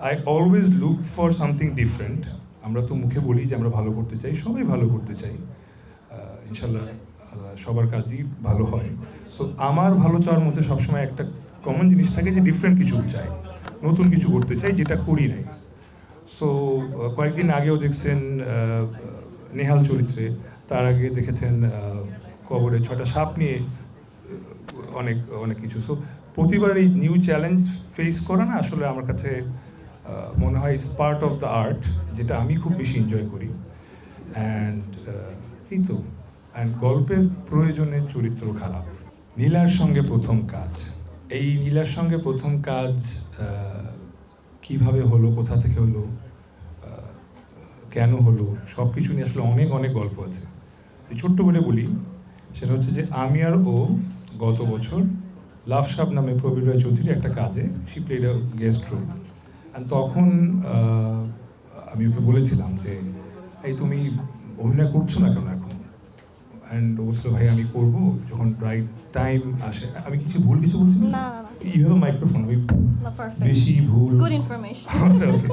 I always look for something different. আমরা তো মুখে বলি যে আমরা ভালো করতে চাই, সবাই ভালো করতে চাই, ইনশাল্লাহ সবার কাজই ভালো হয়। সো আমার ভালো চাওয়ার মধ্যে সবসময় একটা কমন জিনিস থাকে যে ডিফারেন্ট কিছু চাই, নতুন কিছু করতে চাই যেটা করি নাই। সো কয়েকদিন আগেও দেখছেন নেহাল চরিত্রে, তার আগে দেখেছেন কবরে 6টা সাপ নিয়ে অনেক অনেক কিছু। সো প্রতিবার এই নিউ চ্যালেঞ্জ ফেস করা না আসলে আমার কাছে মনে হয় it's part of the art, যেটা আমি খুব বেশি এনজয় করি। অ্যান্ড এই তো, অ্যান্ড গল্পের প্রয়োজনে চরিত্র খারাপ। নীলার সঙ্গে প্রথম কাজ, এই নীলার সঙ্গে প্রথম কাজ কিভাবে হলো, কোথা থেকে হলো, কেন হলো, সব কিছু নিয়ে আসলে অনেক অনেক গল্প আছে। ছোট্ট করে বলি, সেটা হচ্ছে যে আমি আর ও গত বছর লাভ সাব নামে প্রবীর রায় চৌধুরী একটা কাজে she played a guest role. And তখন আমি ওকে বলেছিলাম যে এই তুমি অভিনয় করছো না কেন এখন? অ্যান্ড ও বলছিল ভাই আমি করবো যখন রাইট টাইম আসে। আমি কিছু ভুল কিছু বলছি না ইউ হ্যাভ মাইক্রোফোন, আমি পারফেক্ট, বেশি ভুল গুড ইনফরমেশন। আচ্ছা ওকে।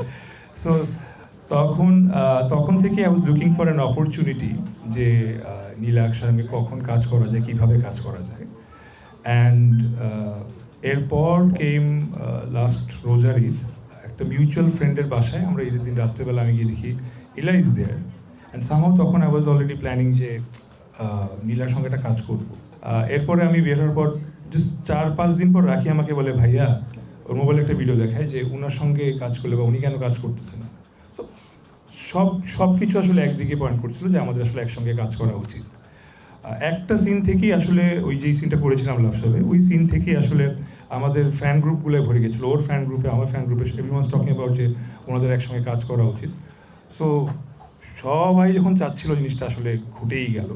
সো তখন থেকে I was looking for an opportunity যে নীলার সঙ্গে কখন কাজ করা যায়, কীভাবে কাজ করা যায়। অ্যান্ড এরপর কেম লাস্ট রোজার ঈদ, একটা মিউচুয়াল ফ্রেন্ডের বাসায় আমরা ঈদের দিন রাত্রেবেলা আমি গিয়ে দেখি নীলা ইজ দেয়ার। অ্যান্ড সামহাও তখন আই ওয়াজ অলরেডি প্ল্যানিং যে নীলার সঙ্গে একটা কাজ করব। এরপরে আমি বের হওয়ার পর জাস্ট 4-5 দিন পর রাখি আমাকে বলে ভাইয়া, ওর মোবাইলে একটা ভিডিও দেখায় যে উনার সঙ্গে কাজ করলে বা উনি কেন কাজ করতেছে না। সো সব কিছু আসলে একদিকে পয়েন্ট করছিল যে আমাদের আসলে একসঙ্গে কাজ করা উচিত। একটা সিন থেকেই আসলে ওই যেই সিনটা করেছিলাম লাভ সাবে, ওই সিন থেকেই আসলে আমাদের ফ্যান গ্রুপগুলো ভরে গেছিলো, ওর ফ্যান গ্রুপে আমার ফ্যান গ্রুপে, এভরিওয়ানস টকিং অ্যাবাউট যে ওনাদের একসঙ্গে কাজ করা উচিত। সো সবাই যখন চাচ্ছিল জিনিসটা আসলে ঘটেই গেল।